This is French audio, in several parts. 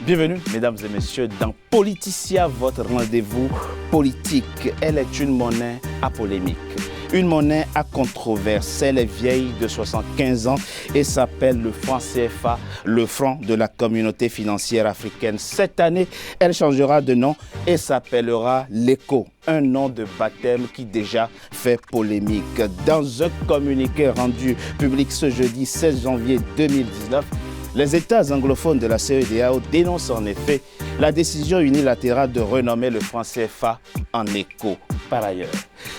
Bienvenue, mesdames et messieurs, dans Politicia, votre rendez-vous politique. Elle est une monnaie à polémique, une monnaie à controverse. Elle est vieille de 75 ans et s'appelle le franc CFA, le franc de la communauté financière africaine. Cette année, elle changera de nom et s'appellera l'ECO, un nom de baptême qui déjà fait polémique. Dans un communiqué rendu public ce jeudi 16 janvier 2019, les États anglophones de la CEDEAO dénoncent en effet la décision unilatérale de renommer le franc CFA en ECO. Par ailleurs,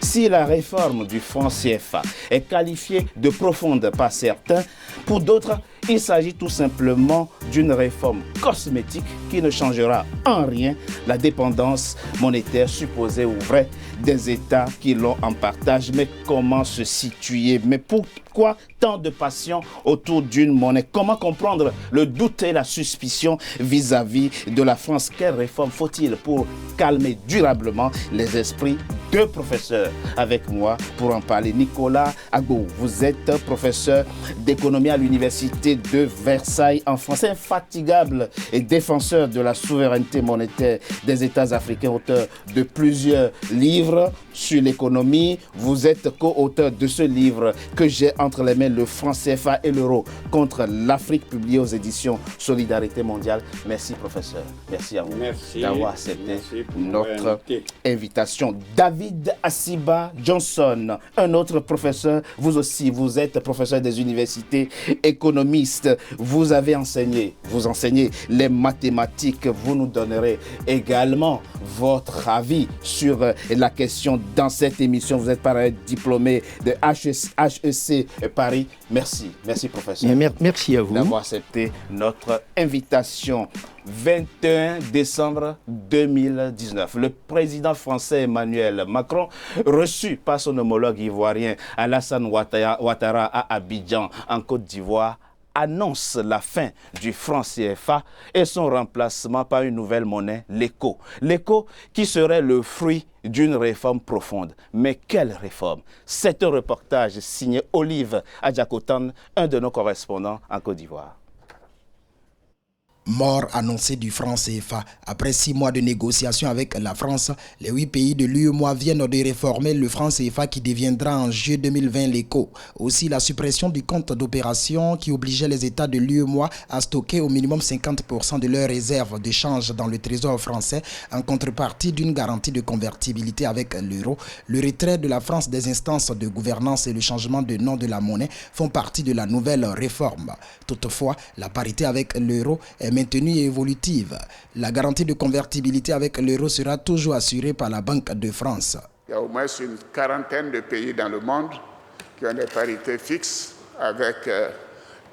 si la réforme du franc CFA est qualifiée de profonde par certains, pour d'autres, il s'agit tout simplement d'une réforme cosmétique qui ne changera en rien la dépendance monétaire supposée ou vraie des États qui l'ont en partage. Mais comment se situer? Mais pourquoi tant de passion autour d'une monnaie? Comment comprendre le doute et la suspicion vis-à-vis de la France? Quelle réforme faut-il pour calmer durablement les esprits? Deux professeurs avec moi pour en parler. Nicolas Agbo, vous êtes professeur d'économie à l'université de Versailles en France, infatigable et défenseur de la souveraineté monétaire des États africains, auteur de plusieurs livres sur l'économie. Vous êtes co-auteur de ce livre que j'ai entre les mains, le franc CFA et l'euro contre l'Afrique, publié aux éditions Solidarité Mondiale. Merci professeur, merci à vous d'avoir accepté notre invitation. David Asiba Johnson, un autre professeur, vous aussi, vous êtes professeur des universités, économiste, vous avez enseigné, vous enseignez les mathématiques, vous nous donnerez également votre avis sur la question dans cette émission. Vous êtes par ailleurs diplômé de HEC Paris. Merci professeur. Merci à vous d'avoir accepté notre invitation. 21 décembre 2019, le président français Emmanuel Macron, reçu par son homologue ivoirien Alassane Ouattara à Abidjan, en Côte d'Ivoire, annonce la fin du franc CFA et son remplacement par une nouvelle monnaie, l'ECO. L'ECO qui serait le fruit d'une réforme profonde. Mais quelle réforme? C'est un reportage signé Olive Adjakotan, un de nos correspondants en Côte d'Ivoire. Mort annoncée du franc CFA. Après 6 mois de négociations avec la France, les 8 pays de l'UEMOA viennent de réformer le franc CFA qui deviendra en juillet 2020 l'ECO. Aussi, la suppression du compte d'opération qui obligeait les États de l'UEMOA à stocker au minimum 50% de leurs réserves de change dans le trésor français en contrepartie d'une garantie de convertibilité avec l'euro. Le retrait de la France des instances de gouvernance et le changement de nom de la monnaie font partie de la nouvelle réforme. Toutefois, la parité avec l'euro est maintenue et évolutive. La garantie de convertibilité avec l'euro sera toujours assurée par la Banque de France. Il y a au moins une quarantaine de pays dans le monde qui ont des parités fixes avec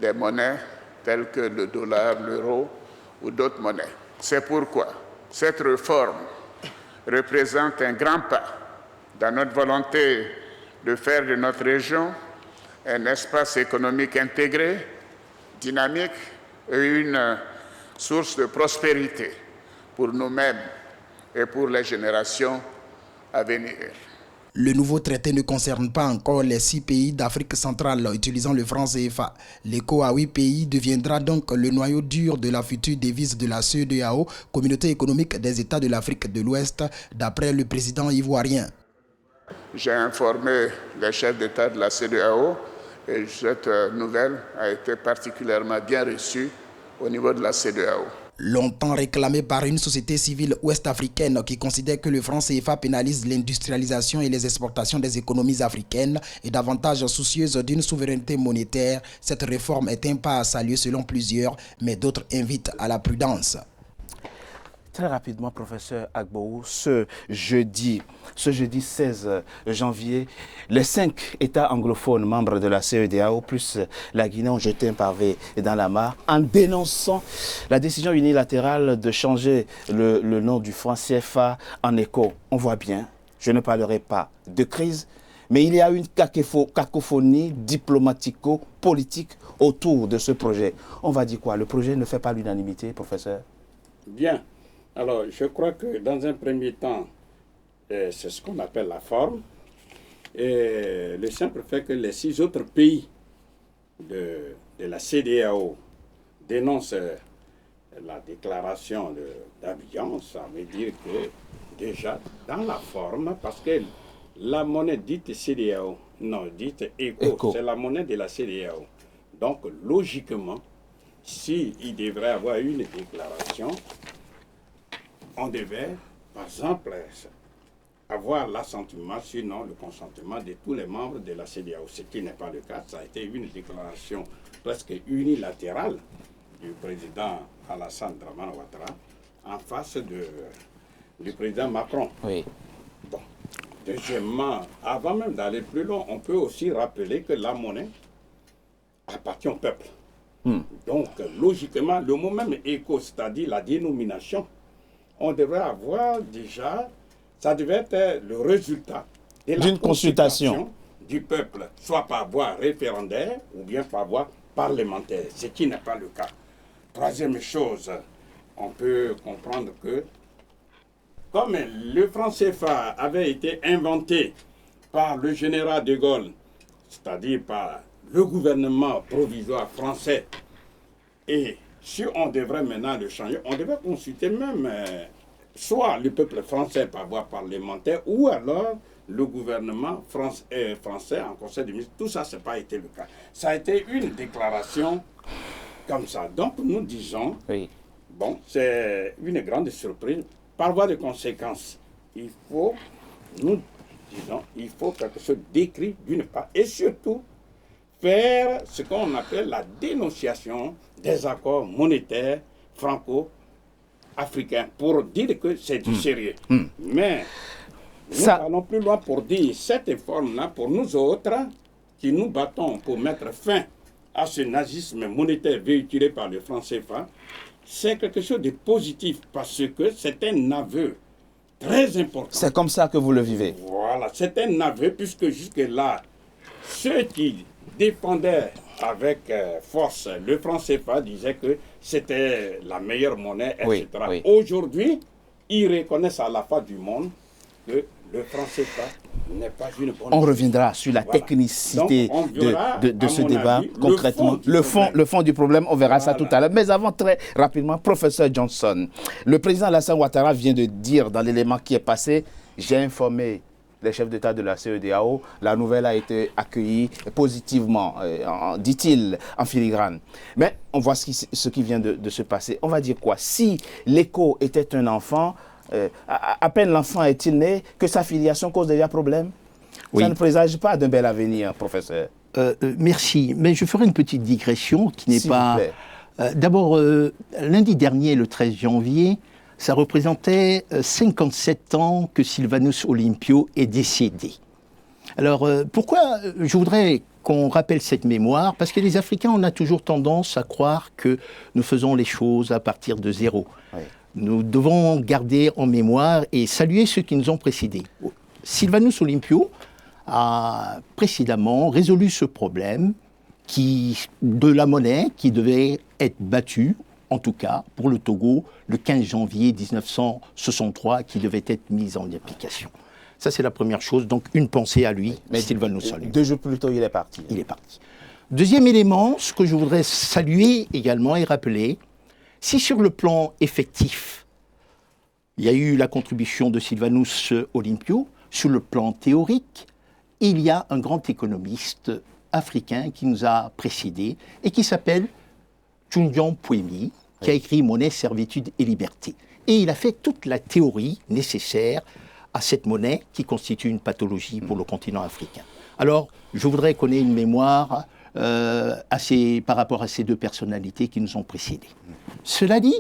des monnaies telles que le dollar, l'euro ou d'autres monnaies. C'est pourquoi cette réforme représente un grand pas dans notre volonté de faire de notre région un espace économique intégré, dynamique et une source de prospérité pour nous-mêmes et pour les générations à venir. Le nouveau traité ne concerne pas encore les 6 pays d'Afrique centrale utilisant le franc CFA. L'ECO à 8 pays deviendra donc le noyau dur de la future devise de la CEDEAO, Communauté économique des États de l'Afrique de l'Ouest, d'après le président ivoirien. J'ai informé les chefs d'État de la CEDEAO et cette nouvelle a été particulièrement bien reçue au niveau de la CEDEAO. Longtemps réclamé par une société civile ouest-africaine qui considère que le franc CFA pénalise l'industrialisation et les exportations des économies africaines et davantage soucieuse d'une souveraineté monétaire, cette réforme est un pas à saluer selon plusieurs, mais d'autres invitent à la prudence. Très rapidement, professeur Agbo, ce jeudi 16 janvier, les 5 États anglophones membres de la CEDEAO plus la Guinée ont jeté un pavé dans la mare en dénonçant la décision unilatérale de changer le nom du franc CFA en ECO. On voit bien, je ne parlerai pas de crise, mais il y a une cacophonie diplomatico-politique autour de ce projet. On va dire quoi? Le projet ne fait pas l'unanimité, professeur? Bien. Alors, je crois que dans un premier temps, c'est ce qu'on appelle la forme. Et le simple fait que les 6 autres pays de la CEDEAO dénoncent la déclaration d'Abidjan, ça veut dire que déjà dans la forme, parce que la monnaie dite CEDEAO, non, dite ECO. C'est la monnaie de la CEDEAO. Donc logiquement, s'il devrait avoir une déclaration, on devait, par exemple, avoir l'assentiment, sinon le consentement de tous les membres de la CEDEAO, ce qui n'est pas le cas. Ça a été une déclaration presque unilatérale du président Alassane Dramane Ouattara en face du président Macron. Oui. Bon. Deuxièmement, avant même d'aller plus loin, on peut aussi rappeler que la monnaie appartient au peuple. Donc, logiquement, le mot même éco, c'est-à-dire la dénomination, on devrait avoir déjà, ça devait être le résultat d'une consultation du peuple, soit par voie référendaire ou bien par voie parlementaire, ce qui n'est pas le cas. Troisième chose, on peut comprendre que comme le franc CFA avait été inventé par le général de Gaulle, c'est-à-dire par le gouvernement provisoire français, et si on devrait maintenant le changer, on devrait consulter même soit le peuple français par voie parlementaire ou alors le gouvernement français en conseil des ministres. Tout ça, ça n'a pas été le cas. Ça a été une déclaration comme ça. Donc nous disons, bon, c'est une grande surprise. Par voie de conséquence, il faut, nous disons, il faut quelque chose d'écrit d'une part et surtout faire ce qu'on appelle la dénonciation des accords monétaires franco-africains pour dire que c'est du sérieux. Mais nous allons plus loin pour dire cette forme-là, pour nous autres, qui nous battons pour mettre fin à ce nazisme monétaire véhiculé par le franc CFA, c'est quelque chose de positif parce que c'est un aveu très important. C'est comme ça que vous le vivez. Voilà, c'est un aveu puisque jusque-là, ceux qui défendaient avec force le franc CFA disaient que c'était la meilleure monnaie, etc. Aujourd'hui, ils reconnaissent à la face du monde que le franc CFA n'est pas une bonne... On reviendra sur la technicité de ce débat, concrètement. Le fond du problème, on verra ça tout à l'heure. Mais avant, très rapidement, professeur Johnson, le président Alassane Ouattara vient de dire dans l'élément qui est passé, j'ai informé les chefs d'État de la CEDEAO, la nouvelle a été accueillie positivement, dit-il, en filigrane. Mais on voit ce qui vient de se passer. On va dire quoi? Si l'écho était un enfant, à peine l'enfant est-il né, que sa filiation cause déjà problème? Ça ne présage pas d'un bel avenir, professeur. Merci, mais je ferai une petite digression qui n'est pas... D'abord, lundi dernier, le 13 janvier, ça représentait 57 ans que Sylvanus Olympio est décédé. Alors, pourquoi je voudrais qu'on rappelle cette mémoire? Parce que les Africains, on a toujours tendance à croire que nous faisons les choses à partir de zéro. Nous devons garder en mémoire et saluer ceux qui nous ont précédés. Sylvanus Olympio a précédemment résolu ce problème de la monnaie qui devait être battue, en tout cas pour le Togo, le 15 janvier 1963, qui devait être mise en application. Ça, c'est la première chose. Donc, une pensée à lui, Sylvanus Olympio. 2 jours plus tôt, il est parti. Il est parti. Deuxième élément, ce que je voudrais saluer également et rappeler, si sur le plan effectif, il y a eu la contribution de Sylvanus Olympio, sur le plan théorique, il y a un grand économiste africain qui nous a précédés et qui s'appelle Chundian Puemi, qui a écrit Monnaie, servitude et liberté. Et il a fait toute la théorie nécessaire à cette monnaie qui constitue une pathologie pour le continent africain. Alors, je voudrais qu'on ait une mémoire par rapport à ces deux personnalités qui nous ont précédés. Cela dit,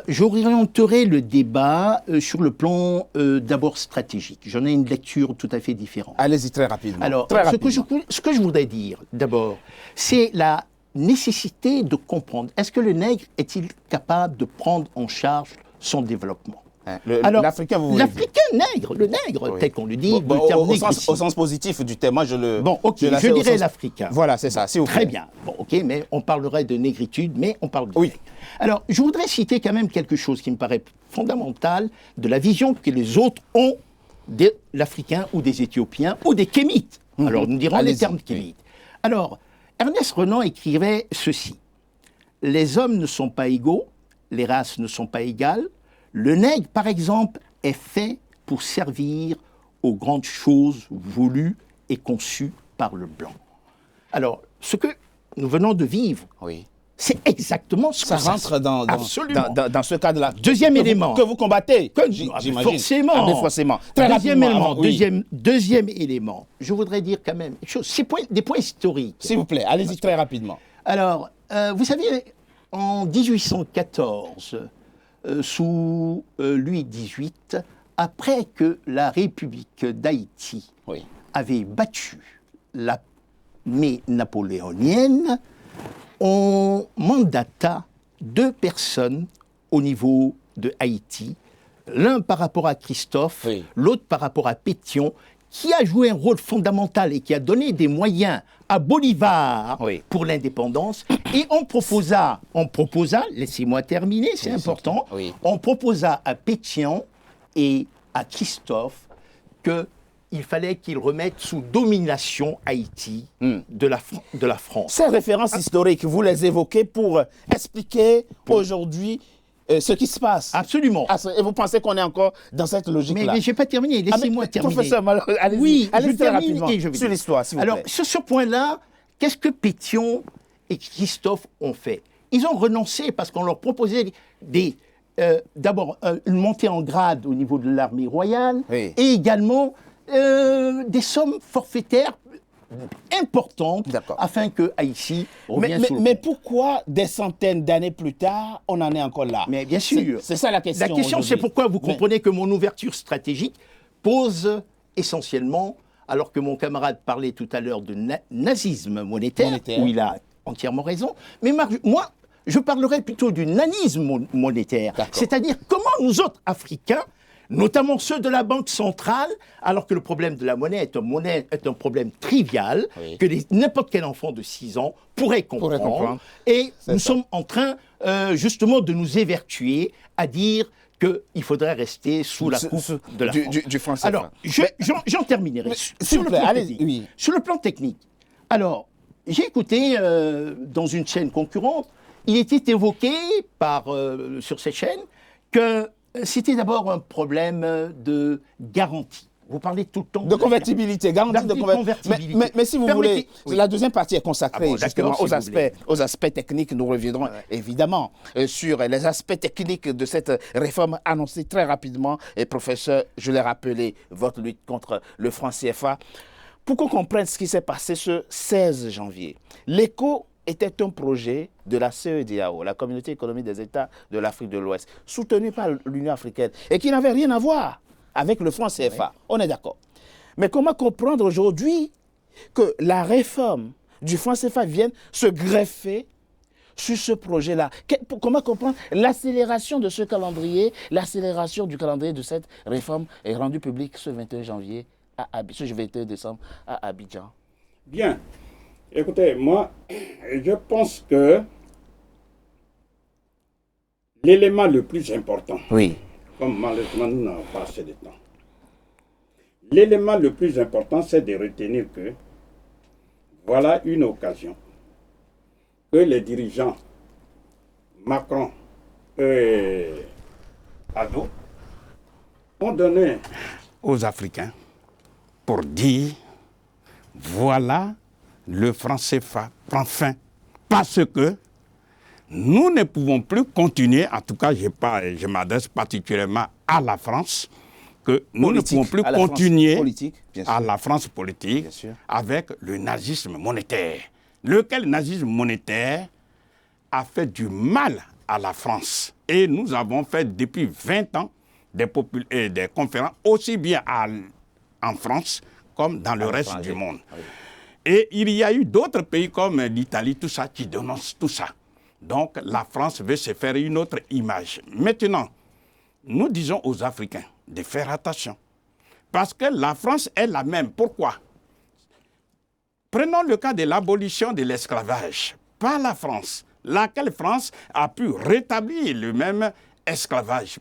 j'orienterai le débat sur le plan d'abord stratégique. J'en ai une lecture tout à fait différente. Allez-y très rapidement. Alors, ce que je voudrais dire, d'abord, c'est la nécessité de comprendre, est-ce que le nègre est-il capable de prendre en charge son développement? L'Africain, vous voulez l'Africain nègre, le nègre, tel qu'on le dit, le terme au sens positif du terme, moi je le... Bon, ok, je dirais l'Africain. Voilà, c'est ça, s'il vous plaît. Très bien. Bon, ok, mais on parlerait de négritude, mais on parle de nègre. Alors, je voudrais citer quand même quelque chose qui me paraît fondamental de la vision que les autres ont de l'Africain ou des Éthiopiens ou des Kémites. Alors, nous dirons les termes Kémites. Alors, Ernest Renan écrivait ceci. les hommes ne sont pas égaux, les races ne sont pas égales. Le nègre, par exemple, est fait pour servir aux grandes choses voulues et conçues par le blanc. Alors, ce que nous venons de vivre, Oui. c'est exactement ce Ça que rentre dans ce cadre-là. Deuxième élément. Que vous combattez, j'imagine. Forcément. Ah, mais forcément. Très Deuxième rapidement, élément, oui. deuxième élément. Je voudrais dire quand même quelque chose. C'est des points historiques. S'il vous plaît, allez-y très rapidement. Alors, vous savez, en 1814, sous Louis XVIII, après que la République d'Haïti Oui. avait battu l'armée napoléonienne, on mandata 2 personnes au niveau de Haïti, l'un par rapport à Christophe, Oui. l'autre par rapport à Pétion, qui a joué un rôle fondamental et qui a donné des moyens à Bolivar Oui. pour l'indépendance. Et on proposa, laissez-moi terminer, c'est important, oui. on proposa à Pétion et à Christophe qu'il fallait qu'ils remettent sous domination Haïti de la France. Ces références historiques, vous les évoquez pour expliquer aujourd'hui ce qui se passe. Absolument. Et vous pensez qu'on est encore dans cette logique-là? Mais je n'ai pas terminé, laissez-moi terminer. Professeur, allez-y. Oui, Allez-y je très termine rapidement et je vais sur dire. l'histoire, s'il vous Alors, plaît. sur ce point-là, qu'est-ce que Pétion et Christophe ont fait? Ils ont renoncé parce qu'on leur proposait d'abord une montée en grade au niveau de l'armée royale Oui. et également des sommes forfaitaires importantes afin que Haïti revienne sous le Mais pont. pourquoi des centaines d'années plus tard, on en est encore là? Mais bien sûr. C'est ça la question. La question, c'est pourquoi vous comprenez que mon ouverture stratégique pose essentiellement, alors que mon camarade parlait tout à l'heure de nazisme monétaire, où il a entièrement raison, mais moi, je parlerai plutôt du nanisme monétaire. C'est-à-dire comment nous autres, Africains, notamment ceux de la Banque centrale, alors que le problème de la monnaie est un problème trivial, que n'importe quel enfant de 6 ans pourrait comprendre. Et nous sommes en train, justement, de nous évertuer à dire qu'il faudrait rester sous la coupe de la France. Du franc CFA. Alors, j'en terminerai. Sur le plan technique. Alors, j'ai écouté dans une chaîne concurrente, il était évoqué sur cette chaîne que c'était d'abord un problème de garantie. Vous parlez tout le temps de convertibilité, garantie de convertibilité. Mais si vous voulez, la deuxième partie est consacrée justement aux aspects techniques. Nous reviendrons évidemment sur les aspects techniques de cette réforme annoncée très rapidement. Et professeur, je l'ai rappelé, votre lutte contre le franc CFA. Pour qu'on comprenne ce qui s'est passé ce 16 janvier, l'ECO était un projet de la CEDEAO, la Communauté économique des États de l'Afrique de l'Ouest, soutenu par l'Union africaine et qui n'avait rien à voir avec le franc CFA. On est d'accord. Mais comment comprendre aujourd'hui que la réforme du franc CFA vienne se greffer sur ce projet-là? Comment comprendre l'accélération de ce calendrier, l'accélération du calendrier de cette réforme est rendue publique ce 21 janvier, ce 21 décembre à Abidjan? Bien. Écoutez, moi, je pense que l'élément le plus important, comme malheureusement nous n'avons pas assez de temps, l'élément le plus important, c'est de retenir que voilà une occasion que les dirigeants Macron et Addo ont donné aux Africains pour dire voilà, le franc CFA prend fin parce que nous ne pouvons plus continuer, en tout cas je m'adresse particulièrement à la France, que nous ne pouvons plus continuer à la France politique avec le nazisme monétaire, lequel nazisme monétaire a fait du mal à la France. Et nous avons fait depuis 20 ans des conférences aussi bien en France comme dans le reste du monde. Et il y a eu d'autres pays comme l'Italie, tout ça, qui dénoncent tout ça. Donc la France veut se faire une autre image. Maintenant, nous disons aux Africains de faire attention. Parce que la France est la même. Pourquoi? Prenons le cas de l'abolition de l'esclavage. Pas la France. Laquelle France a pu rétablir le même esclavage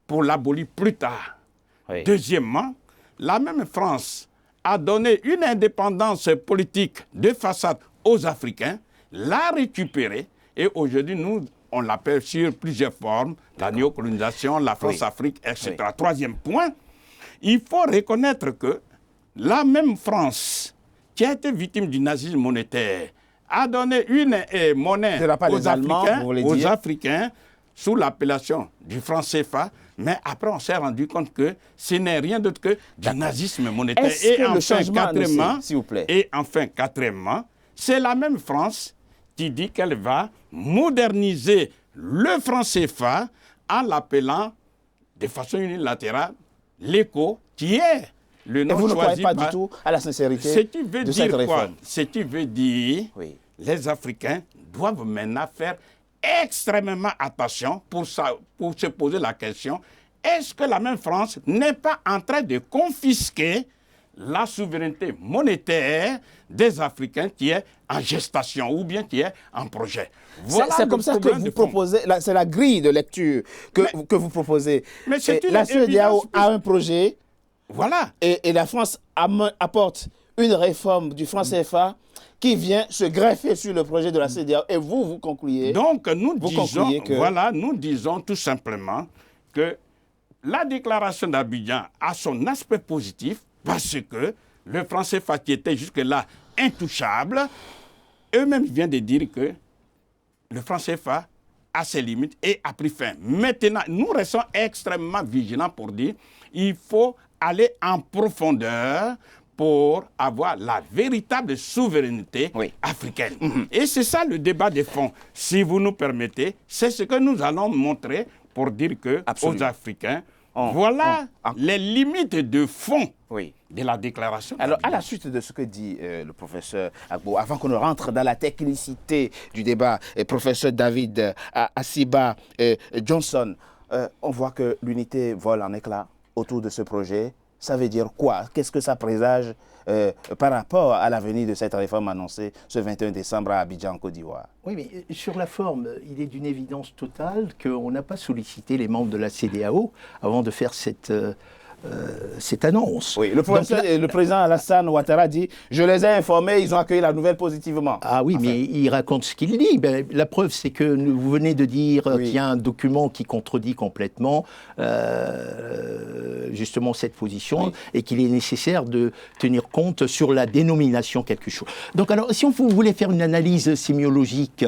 pour l'abolir plus tard. Deuxièmement, la même France a donné une indépendance politique de façade aux Africains, l'a récupérée Et aujourd'hui, nous, on l'appelle sur plusieurs formes, la néocolonisation, la France-Afrique, etc. Oui. Troisième point, il faut reconnaître que la même France qui a été victime du nazisme monétaire a donné une monnaie aux Africains sous l'appellation du franc CFA, mais après on s'est rendu compte que ce n'est rien d'autre que du nazisme monétaire. Et enfin, quatrièmement, c'est la même France qui dit qu'elle va moderniser le franc CFA en l'appelant de façon unilatérale l'éco, qui est le nom choisi. Et vous ne croyez pas du tout à la sincérité de cette réforme? Ce qui veut dire, les Africains doivent maintenant faire extrêmement attention pour se poser la question, est-ce que la même France n'est pas en train de confisquer la souveraineté monétaire des Africains qui est en gestation ou bien qui est en projet? Voilà, c'est comme ça que vous proposez, c'est la grille de lecture que vous proposez. Mais la CEDEAO a un projet, voilà, et la France apporte une réforme du franc CFA qui vient se greffer sur le projet de la CEDEAO. Et vous concluez. Donc nous disons tout simplement que la déclaration d'Abidjan a son aspect positif parce que le franc CFA qui était jusque-là intouchable, eux-mêmes viennent de dire que le franc CFA a ses limites et a pris fin. Maintenant, nous restons extrêmement vigilants pour dire qu'il faut aller en profondeur pour avoir la véritable souveraineté africaine. Et c'est ça le débat de fond. Si vous nous permettez, c'est ce que nous allons montrer pour dire que aux Africains, voilà les limites de fond de la déclaration. Alors, à la suite de ce que dit le professeur Agbo, avant qu'on ne rentre dans la technicité du débat, professeur David Asiba Johnson, on voit que l'unité vole en éclats autour de ce projet. Ça veut dire quoi? Qu'est-ce que ça présage par rapport à l'avenir de cette réforme annoncée ce 21 décembre à Abidjan, en Côte d'Ivoire? Oui, mais sur la forme, il est d'une évidence totale qu'on n'a pas sollicité les membres de la CEDEAO avant de faire cette annonce. Oui, le président Alassane Ouattara dit « Je les ai informés, ils ont accueilli la nouvelle positivement ». Ah oui, mais il raconte ce qu'il dit. Ben, la preuve, c'est que vous venez de dire qu'il y a un document qui contredit complètement justement cette position et qu'il est nécessaire de tenir compte sur la dénomination quelque chose. Donc alors, si vous voulez faire une analyse sémiologique,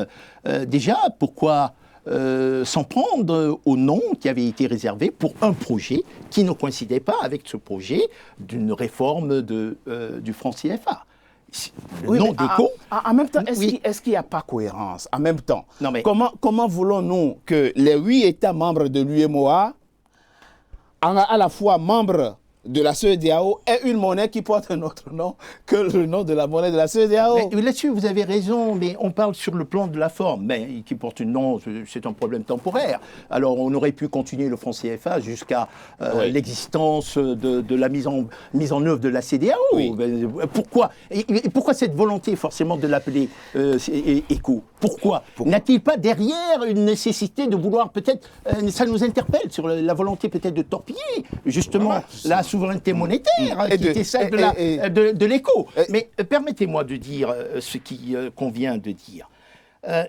déjà, pourquoi s'en prendre au nom qui avait été réservé pour un projet qui ne coïncidait pas avec ce projet d'une réforme du franc CFA. Le nom d'écho. En même temps, est-ce qu'il n'y a pas cohérence? En même temps, comment voulons-nous que les 8 États membres de l'UEMOA, à la fois membres de la CEDEAO, est une monnaie qui porte un autre nom que le nom de la monnaie de la CEDEAO? Là-dessus, vous avez raison, mais on parle sur le plan de la forme, mais qui porte un nom, c'est un problème temporaire. Alors, on aurait pu continuer le franc CFA jusqu'à l'existence de la mise en œuvre de la CEDEAO. Pourquoi cette volonté, forcément, de l'appeler ECO? Pourquoi n'a-t-il pas derrière une nécessité de vouloir peut-être, ça nous interpelle sur la volonté peut-être de torpiller, justement, la souveraineté monétaire, qui était celle de l'écho. Mais permettez-moi de dire ce qu'on vient de dire.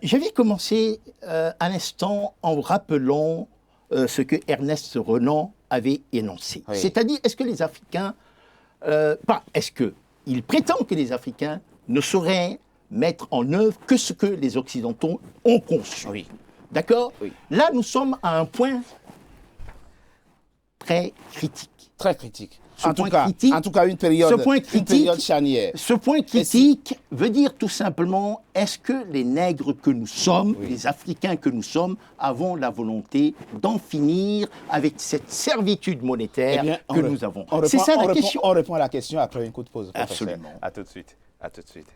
J'avais commencé à l'instant en rappelant ce que Ernest Renan avait énoncé. C'est-à-dire, est-ce que les Africains, il prétend que les Africains ne sauraient mettre en œuvre que ce que les Occidentaux ont conçu. D'accord? Là, nous sommes à un point très critique. Très critique. En tout cas, une période charnière. Ce point critique veut dire tout simplement, est-ce que les nègres que nous sommes, les Africains que nous sommes, avons la volonté d'en finir avec cette servitude monétaire que nous avons? C'est ça la question. On répond à la question après une coup de pause. Absolument. À tout de suite. À tout de suite.